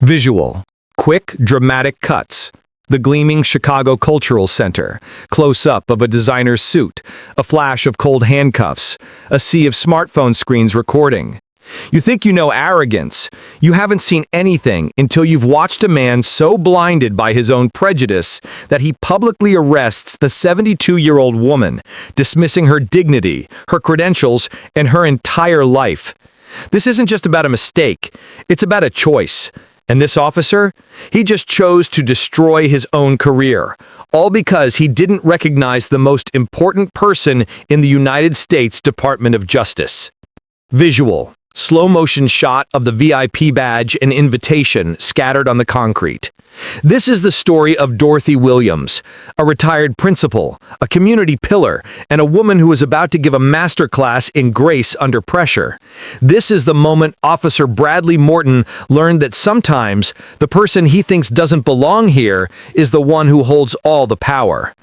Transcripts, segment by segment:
Visual. Quick, dramatic cuts. The gleaming Chicago Cultural Center. Close-up of a designer's suit. A flash of cold handcuffs. A sea of smartphone screens recording. You think you know arrogance. You haven't seen anything until you've watched a man so blinded by his own prejudice that he publicly arrests the 72-year-old woman, dismissing her dignity, her credentials, and her entire life. This isn't just about a mistake. It's about a choice. And this officer, he just chose to destroy his own career, all because he didn't recognize the most important person in the United States Department of Justice. Visual. Slow-motion shot of the VIP badge and invitation scattered on the concrete. This is the story of Dorothy Williams, a retired principal, a community pillar, and a woman who is about to give a masterclass in grace under pressure. This is the moment Officer Bradley Morton learned that sometimes the person he thinks doesn't belong here is the one who holds all the power.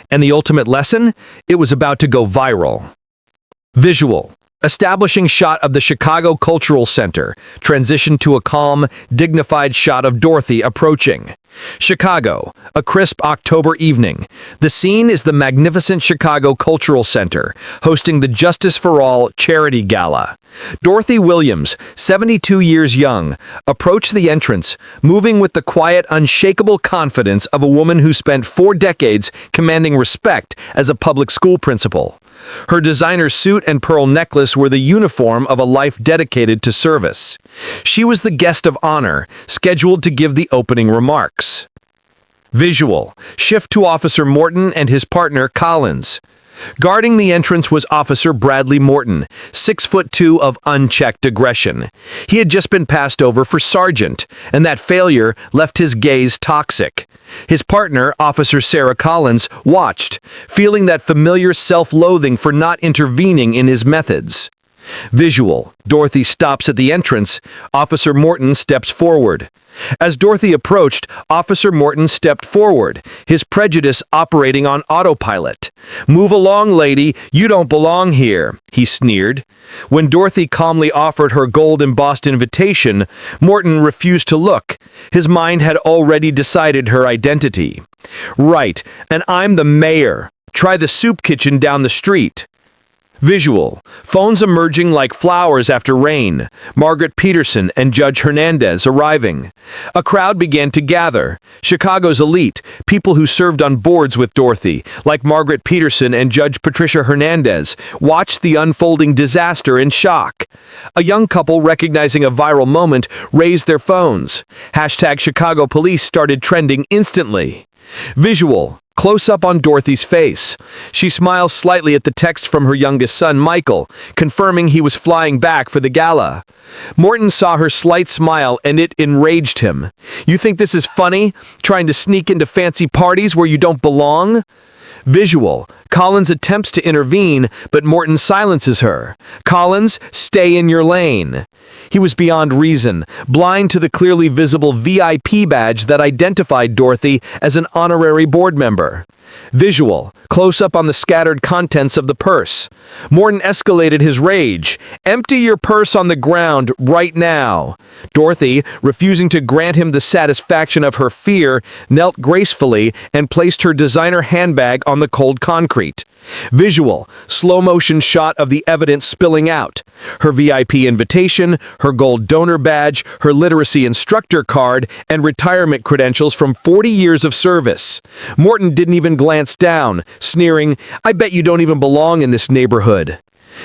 And the ultimate lesson? It was about to go viral. Visual. Establishing shot of the Chicago Cultural Center, transition to a calm, dignified shot of Dorothy approaching. Chicago, a crisp October evening. The scene is the magnificent Chicago Cultural Center, hosting the Justice for All charity gala. Dorothy Williams, 72 years young, approached the entrance, moving with the quiet, unshakable confidence of a woman who spent 4 decades commanding respect as a public school principal. Her designer suit and pearl necklace were the uniform of a life dedicated to service. She was the guest of honor, scheduled to give the opening remarks. Visual. Shift to Officer Morton and his partner Collins. Guarding the entrance was Officer Bradley Morton, 6'2" of unchecked aggression. He had just been passed over for sergeant, and that failure left his gaze toxic. His partner, Officer Sarah Collins, watched, feeling that familiar self-loathing for not intervening in his methods. Visual. Dorothy stops at the entrance. Officer Morton steps forward. As Dorothy approached, Officer Morton stepped forward, his prejudice operating on autopilot. "Move along, lady. You don't belong here," he sneered. When Dorothy calmly offered her gold-embossed invitation, Morton refused to look. His mind had already decided her identity. "Right, and I'm the mayor. Try the soup kitchen down the street." Visual. Phones emerging like flowers after rain. Margaret Peterson and Judge Hernandez arriving. A crowd began to gather. Chicago's elite, people who served on boards with Dorothy, like Margaret Peterson and Judge Patricia Hernandez, watched the unfolding disaster in shock. A young couple recognizing a viral moment raised their phones. Hashtag Chicago Police started trending instantly. Visual. Close-up on Dorothy's face. She smiles slightly at the text from her youngest son, Michael, confirming he was flying back for the gala. Morton saw her slight smile and it enraged him. "You think this is funny? Trying to sneak into fancy parties where you don't belong?" Visual. Collins attempts to intervene, but Morton silences her. "Collins, stay in your lane." He was beyond reason, blind to the clearly visible VIP badge that identified Dorothy as an honorary board member. Visual. Close-up on the scattered contents of the purse. Morton escalated his rage. "Empty your purse on the ground right now." Dorothy, refusing to grant him the satisfaction of her fear, knelt gracefully and placed her designer handbag on the cold concrete. Visual. Slow-motion shot of the evidence spilling out. Her VIP invitation, her gold donor badge, her literacy instructor card, and retirement credentials from 40 years of service. Morton didn't even glance down, sneering, "I bet you don't even belong in this neighborhood."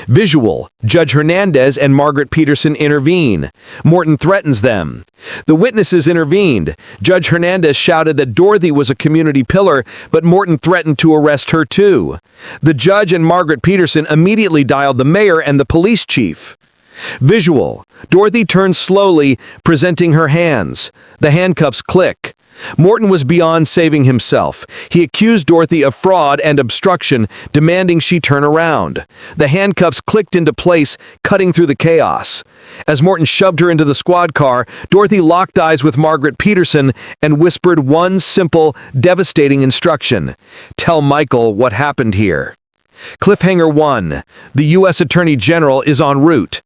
Visual. Judge Hernandez and Margaret Peterson intervene. Morton threatens them. The witnesses intervened. Judge Hernandez shouted that Dorothy was a community pillar, but Morton threatened to arrest her too. The judge and Margaret Peterson immediately dialed the mayor and the police chief. Visual. Dorothy turns slowly, presenting her hands. The handcuffs click. Morton was beyond saving himself. He accused Dorothy of fraud and obstruction, demanding she turn around. The handcuffs clicked into place, cutting through the chaos. As Morton shoved her into the squad car, Dorothy locked eyes with Margaret Peterson and whispered one simple, devastating instruction: "Tell Michael what happened here." Cliffhanger 1. The U.S. Attorney General is en route.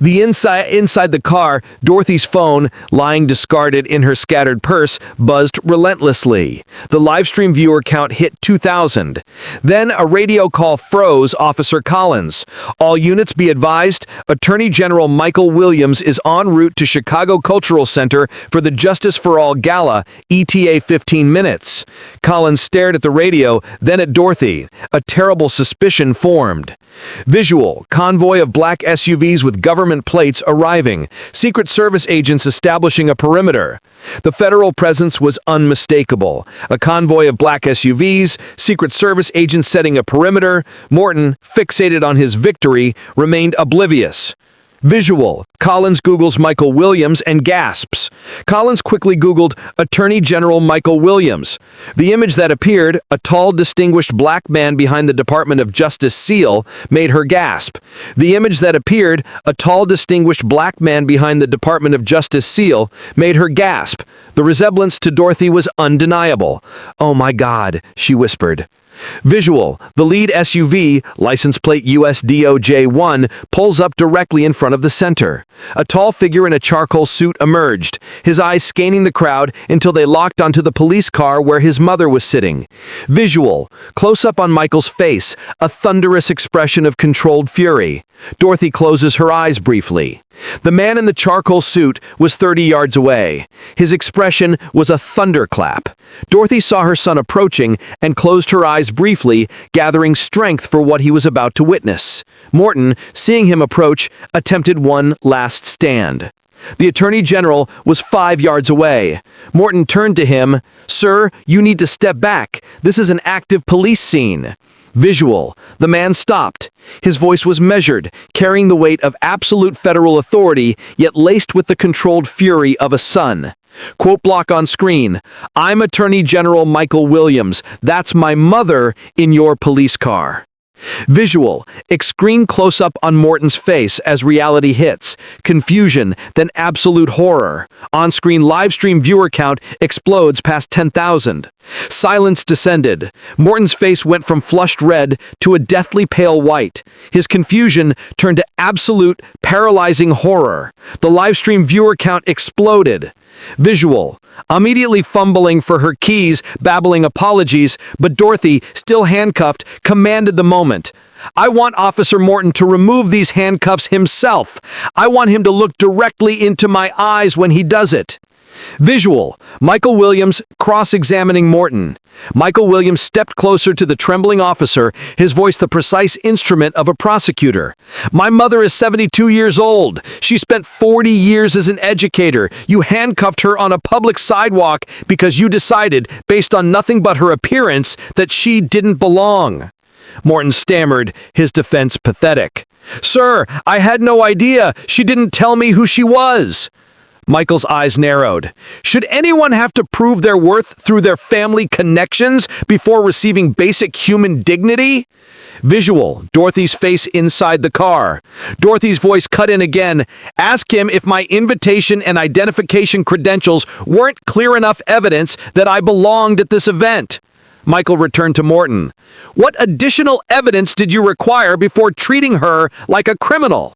Inside the car, Dorothy's phone, lying discarded in her scattered purse, buzzed relentlessly. The livestream viewer count hit 2,000. Then a radio call froze Officer Collins. All units be advised, Attorney General Michael Williams is en route to Chicago Cultural Center for the Justice for All Gala, ETA 15 minutes. Collins stared at the radio, then at Dorothy. A terrible suspicion formed. Visual, convoy of black SUVs with government plates arriving, Secret Service agents establishing a perimeter. The federal presence was unmistakable. A convoy of black SUVs, Secret Service agents setting a perimeter. Morton, fixated on his victory, remained oblivious. Visual, Collins Googles Michael Williams and gasps. Collins quickly Googled Attorney General Michael Williams. The image that appeared, a tall, distinguished black man behind the Department of Justice seal, made her gasp. The image that appeared, a tall, distinguished black man behind the Department of Justice seal, made her gasp. The resemblance to Dorothy was undeniable. "Oh my God," she whispered. Visual, the lead SUV, license plate USDOJ1, pulls up directly in front of the center. A tall figure in a charcoal suit emerged, his eyes scanning the crowd until they locked onto the police car where his mother was sitting. Visual, close up on Michael's face, a thunderous expression of controlled fury. Dorothy closes her eyes briefly. The man in the charcoal suit was 30 yards away. His expression was a thunderclap. Dorothy saw her son approaching and closed her eyes briefly, gathering strength for what he was about to witness. Morton, seeing him approach, attempted one last stand. The Attorney General was 5 yards away. Morton turned to him. "Sir, you need to step back. This is an active police scene." Visual, the man stopped. His voice was measured, carrying the weight of absolute federal authority, yet laced with the controlled fury of a son. Quote block on screen. "I'm Attorney General Michael Williams. That's my mother in your police car." Visual, extreme close-up on Morton's face as reality hits. Confusion, then absolute horror. On-screen livestream viewer count explodes past 10,000. Silence descended. Morton's face went from flushed red to a deathly pale white. His confusion turned to absolute, paralyzing horror. The livestream viewer count exploded. Visual, immediately fumbling for her keys, babbling apologies, but Dorothy, still handcuffed, commanded the moment. "I want Officer Morton to remove these handcuffs himself. I want him to look directly into my eyes when he does it." Visual, Michael Williams cross-examining Morton. Michael Williams stepped closer to the trembling officer, his voice the precise instrument of a prosecutor. "My mother is 72 years old. She spent 40 years as an educator. You handcuffed her on a public sidewalk because you decided, based on nothing but her appearance, that she didn't belong." Morton stammered, his defense pathetic. "Sir, I had no idea. She didn't tell me who she was." Michael's eyes narrowed. Should anyone have to prove their worth through their family connections before receiving basic human dignity? Visual, Dorothy's face inside the car. Dorothy's voice cut in again. "Ask him if my invitation and identification credentials weren't clear enough evidence that I belonged at this event." Michael returned to Morton. "What additional evidence did you require before treating her like a criminal?"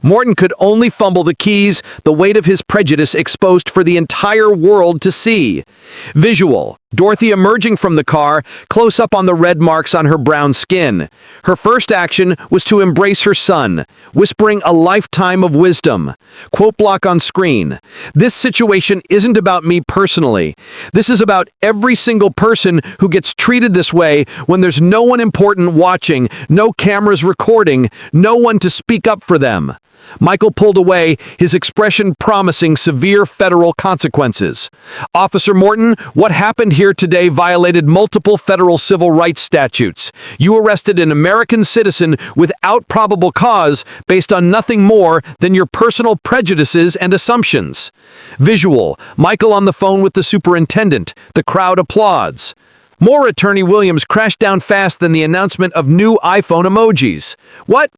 Morton could only fumble the keys, the weight of his prejudice exposed for the entire world to see. Visual, Dorothy emerging from the car, close up on the red marks on her brown skin. Her first action was to embrace her son, whispering a lifetime of wisdom. Quote block on screen. "This situation isn't about me personally. This is about every single person who gets treated this way when there's no one important watching, no cameras recording, no one to speak up for them." Michael pulled away, his expression promising severe federal consequences. "Officer Morton, what happened here today violated multiple federal civil rights statutes. You arrested an American citizen without probable cause based on nothing more than your personal prejudices and assumptions." Visual, Michael on the phone with the superintendent. The crowd applauds. More Attorney Williams crashed down fast than the announcement of new iPhone emojis. "What?